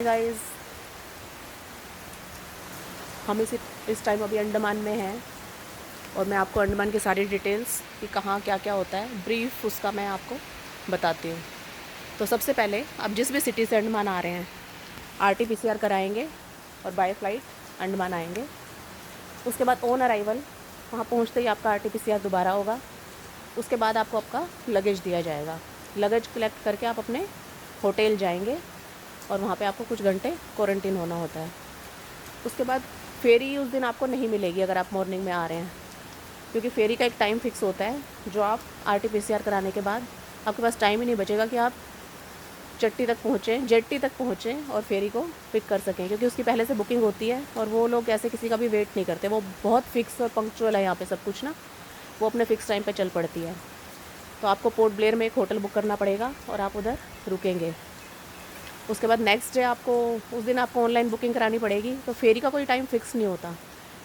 Guys, हम इस time अभी अंडमान में हैं और मैं आपको अंडमान की सारी डिटेल्स कि कहाँ क्या क्या होता है ब्रीफ उसका मैं आपको बताती हूँ। तो सबसे पहले आप जिस भी सिटी से अंडमान आ रहे हैं RT-PCR कराएंगे और बाय फ्लाइट अंडमान आएंगे। उसके बाद ऑन अराइवल वहाँ पहुँचते ही आपका RT-PCR दोबारा होगा। उसके बाद आपको आपका लगेज दिया जाएगा। लगेज कलेक्ट करके आप अपने होटल जाएंगे और वहाँ पे आपको कुछ घंटे क्वारंटीन होना होता है। उसके बाद फेरी उस दिन आपको नहीं मिलेगी अगर आप मॉर्निंग में आ रहे हैं, क्योंकि फेरी का एक टाइम फिक्स होता है जो आप RT-PCR कराने के बाद आपके पास टाइम ही नहीं बचेगा कि आप जेट्टी तक पहुँचें और फेरी को पिक कर सकें, क्योंकि उसकी पहले से बुकिंग होती है और वो लोग ऐसे किसी का भी वेट नहीं करते। वो बहुत फिक्स और पंक्चुअल है यहाँ पे सब कुछ ना, वो अपने फ़िक्स टाइम पे चल पड़ती है। तो आपको पोर्ट ब्लेयर में एक होटल बुक करना पड़ेगा और आप उधर रुकेंगे। उसके बाद नेक्स्ट डे आपको उस दिन आपको ऑनलाइन बुकिंग करानी पड़ेगी। तो फेरी का कोई टाइम फिक्स नहीं होता,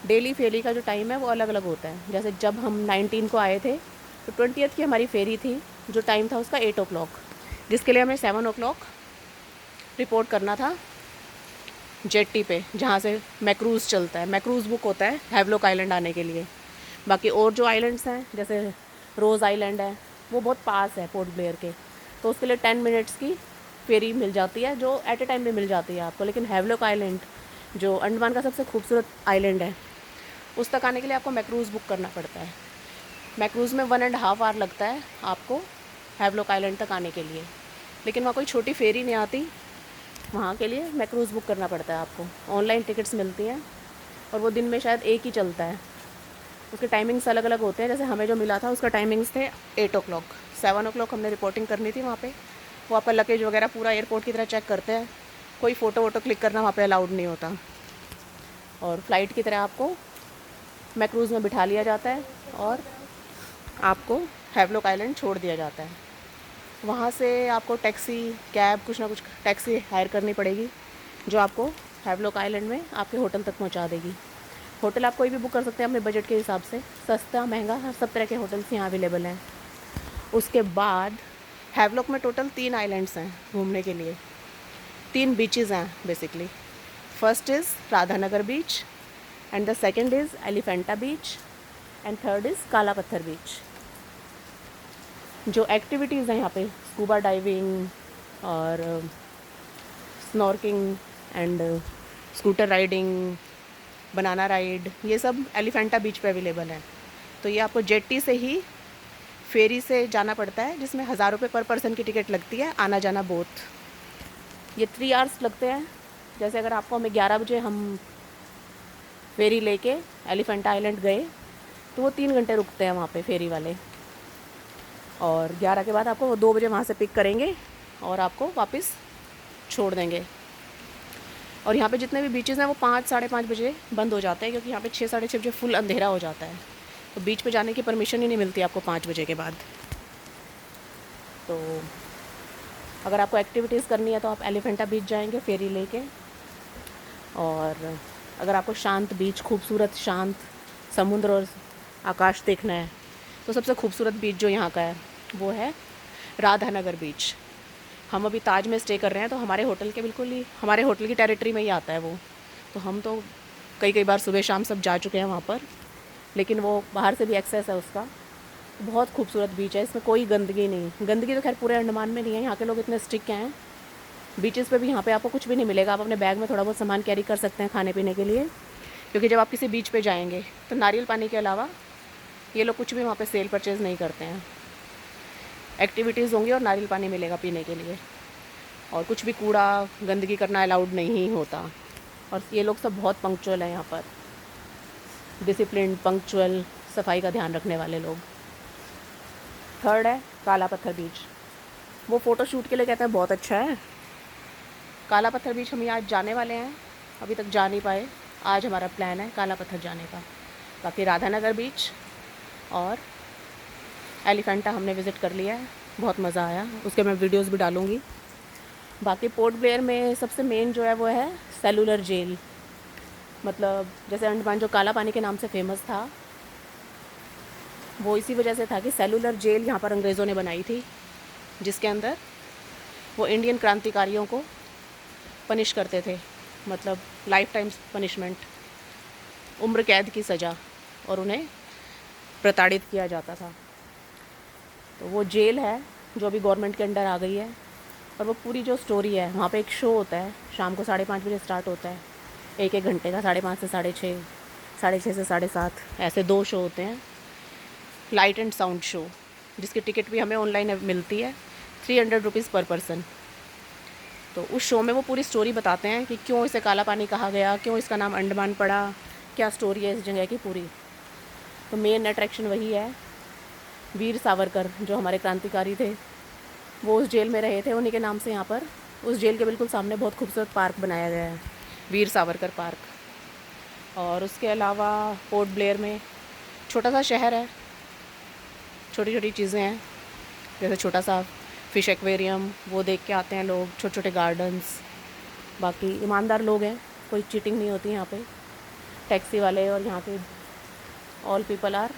डेली फेरी का जो टाइम है वो अलग अलग होता है। जैसे जब हम 19 को आए थे तो 20th की हमारी फेरी थी, जो टाइम था उसका 8 o'clock, जिसके लिए हमें 7 o'clock रिपोर्ट करना था जेट्टी पे, जहाँ से मैक्रूज़ चलता है। मैक्रूज़ बुक होता है हैवलॉक आइलैंड आने के लिए। बाकी और जो आइलैंड्स हैं जैसे रोज़ आइलैंड है वो बहुत पास है पोर्ट ब्लेयर के, तो उसके लिए 10 मिनट्स की फेरी मिल जाती है जो एट ए टाइम में मिल जाती है आपको। लेकिन हैवलॉक आइलैंड जो अंडमान का सबसे खूबसूरत आइलैंड है उस तक आने के लिए आपको मैक्रूज़ बुक करना पड़ता है। मैक्रूज़ में 1.5 आवर लगता है आपको हैवलॉक आइलैंड तक आने के लिए, लेकिन वहाँ कोई छोटी फेरी नहीं आती। वहाँ के लिए मैक्रूज़ बुक करना पड़ता है आपको। ऑनलाइन टिकट्स मिलती हैं और वो दिन में शायद एक ही चलता है। उसके टाइमिंग्स अलग अलग होते हैं। जैसे हमें जो मिला था उसका टाइमिंग्स थे 8 o'clock। 7 o'clock हमने रिपोर्टिंग करनी थी वहाँ पे। वो आपका लगेज वगैरह पूरा एयरपोर्ट की तरह चेक करते हैं, कोई फ़ोटो वोटो क्लिक करना वहाँ पे अलाउड नहीं होता। और फ़्लाइट की तरह आपको मैक्रूज़ में बिठा लिया जाता है और आपको हैवलॉक आइलैंड छोड़ दिया जाता है। वहाँ से आपको टैक्सी कैब कुछ ना कुछ टैक्सी हायर करनी पड़ेगी जो आपको हैवलॉक आइलैंड में आपके होटल तक पहुँचा देगी। होटल आप कोई भी बुक कर सकते हैं अपने बजट के हिसाब से, सस्ता महंगा हर सब तरह के होटल्स यहाँ अवेलेबल हैं। उसके बाद हैवलॉक में टोटल 3 आइलैंड्स हैं घूमने के लिए, 3 बीचेस हैं basically. First is Radhanagar beach and the second is Elephanta beach and third is काला पत्थर बीच। जो एक्टिविटीज़ हैं यहाँ पे स्कूबा डाइविंग और snorkeling and scooter riding, banana ride, ये सब एलिफेंटा बीच पे अवेलेबल है। तो ये आपको जेट्टी से ही फेरी से जाना पड़ता है, जिसमें 1000 रुपये पर पर्सन की टिकट लगती है, आना जाना बोथ। ये 3 आवर्स लगते हैं। जैसे अगर आपको हमें 11 बजे हम फेरी लेके एलिफेंटा आइलैंड गए तो वो 3 घंटे रुकते हैं वहाँ पे फेरी वाले, और 11 के बाद आपको वो 2 बजे वहाँ से पिक करेंगे और आपको वापस छोड़ देंगे। और यहाँ पे जितने भी बीचेज़ हैं वो 5 साढ़े 5 बजे बंद हो जाते हैं, क्योंकि यहाँ पे 6 साढ़े 6 बजे फुल अंधेरा हो जाता है। तो बीच पे जाने की परमिशन ही नहीं मिलती आपको 5 बजे के बाद। तो अगर आपको एक्टिविटीज़ करनी है तो आप एलिफेंटा बीच जाएंगे फेरी लेके। और अगर आपको शांत बीच, खूबसूरत शांत समुद्र और आकाश देखना है तो सबसे खूबसूरत बीच जो यहाँ का है वो है राधानगर बीच। हम अभी ताज में स्टे कर रहे हैं तो हमारे होटल के बिल्कुल ही हमारे होटल की टेरिटरी में ही आता है वो। तो हम तो कई बार सुबह शाम सब जा चुके हैं वहाँ पर, लेकिन वो बाहर से भी एक्सेस है उसका। बहुत खूबसूरत बीच है, इसमें कोई गंदगी नहीं। गंदगी तो खैर पूरे अंडमान में नहीं है, यहाँ के लोग इतने स्ट्रिक्ट हैं। बीचेस पे भी यहाँ पे आपको कुछ भी नहीं मिलेगा। आप अपने बैग में थोड़ा बहुत सामान कैरी कर सकते हैं खाने पीने के लिए, क्योंकि जब आप किसी बीच पे जाएंगे तो नारियल पानी के अलावा ये लोग कुछ भी वहाँ पे सेल परचेज़ नहीं करते हैं। एक्टिविटीज़ होंगी और नारियल पानी मिलेगा पीने के लिए, और कुछ भी कूड़ा गंदगी करना अलाउड नहीं होता। और ये लोग सब बहुत पंक्चुअल हैं यहाँ पर, डिसिप्लिन, पंक्चुअल, सफाई का ध्यान रखने वाले लोग। थर्ड है काला पत्थर बीच। वो फ़ोटो शूट के लिए कहते हैं बहुत अच्छा है। काला पत्थर बीच हम आज जाने वाले हैं, अभी तक जा नहीं पाए। आज हमारा प्लान है काला पत्थर जाने का। बाकी राधानगर बीच और एलिफेंटा हमने विज़िट कर लिया है, बहुत मज़ा आया। उसके मैं वीडियोस भी डालूँगी। बाकी पोर्ट ब्लेयर में सबसे मेन जो है वो है सेलुलर जेल। मतलब जैसे अंडमान जो काला पानी के नाम से फेमस था, वो इसी वजह से था कि सेलुलर जेल यहाँ पर अंग्रेज़ों ने बनाई थी, जिसके अंदर वो इंडियन क्रांतिकारियों को पनिश करते थे, मतलब लाइफ टाइम पनिशमेंट, उम्र कैद की सज़ा, और उन्हें प्रताड़ित किया जाता था। तो वो जेल है जो अभी गवर्नमेंट के अंडर आ गई है। और वो पूरी जो स्टोरी है, वहाँ पे एक शो होता है, शाम को 5:30 बजे स्टार्ट होता है, एक घंटे का, 5:30 से 6:30, 6:30 से 7:30, ऐसे 2 शो होते हैं, लाइट एंड साउंड शो, जिसकी टिकट भी हमें ऑनलाइन मिलती है, 300 रुपीज़ पर पर्सन। तो उस शो में वो पूरी स्टोरी बताते हैं कि क्यों इसे काला पानी कहा गया, क्यों इसका नाम अंडमान पड़ा, क्या स्टोरी है इस जगह की पूरी। तो मेन अट्रैक्शन वही है। वीर सावरकर जो हमारे क्रांतिकारी थे, वो उस जेल में रहे थे, उन्हीं के नाम से यहाँ पर उस जेल के बिल्कुल सामने बहुत खूबसूरत पार्क बनाया गया है, वीर सावरकर पार्क। और उसके अलावा पोर्ट ब्लेयर में छोटा सा शहर है, छोटी छोटी चीज़ें हैं, जैसे छोटा सा फ़िश एक्वेरियम, वो देख के आते हैं लोग, छोटे छोटे गार्डन्स। बाकी ईमानदार लोग हैं, कोई चीटिंग नहीं होती यहाँ पे, टैक्सी वाले और यहाँ के all people are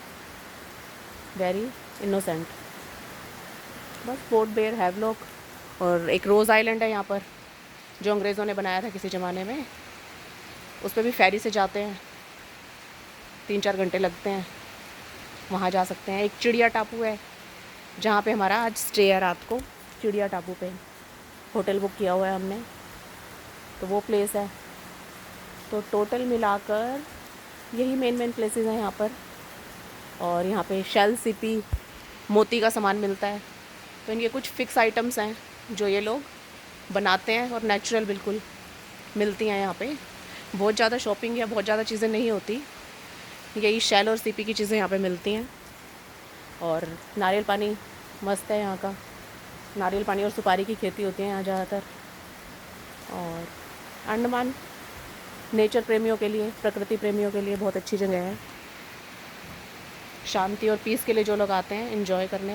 very innocent. बस पोर्ट ब्लेयर, हैवलॉक, और एक रोज़ आइलैंड है यहाँ पर, जो अंग्रेज़ों ने बनाया था किसी ज़माने में। उस पर भी फेरी से जाते हैं, 3-4 घंटे लगते हैं, वहाँ जा सकते हैं। एक चिड़िया टापू है जहाँ पे हमारा आज स्टे है रात को, चिड़िया टापू पे होटल बुक किया हुआ है हमने, तो वो प्लेस है। तो टोटल मिलाकर यही मेन प्लेसेस हैं यहाँ पर। और यहाँ पे शेल, सीपी, मोती का सामान मिलता है। तो इनके कुछ फ़िक्स आइटम्स हैं जो ये लोग बनाते हैं और नेचुरल बिल्कुल मिलती हैं यहाँ पे। बहुत ज़्यादा शॉपिंग या बहुत ज़्यादा चीज़ें नहीं होती, यही शेल और सीपी की चीज़ें यहाँ पे मिलती हैं। और नारियल पानी मस्त है यहाँ का, नारियल पानी और सुपारी की खेती होती है यहाँ ज़्यादातर। और अंडमान नेचर प्रेमियों के लिए, प्रकृति प्रेमियों के लिए बहुत अच्छी जगह है, शांति और पीस के लिए जो लोग आते हैं एंजॉय करने।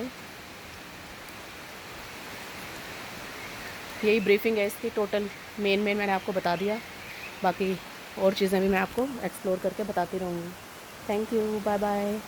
यही ब्रीफिंग है इसकी, टोटल मेन मैंने आपको बता दिया, बाकी और चीज़ें भी मैं आपको एक्सप्लोर करके बताती रहूँगी। Thank you, bye bye.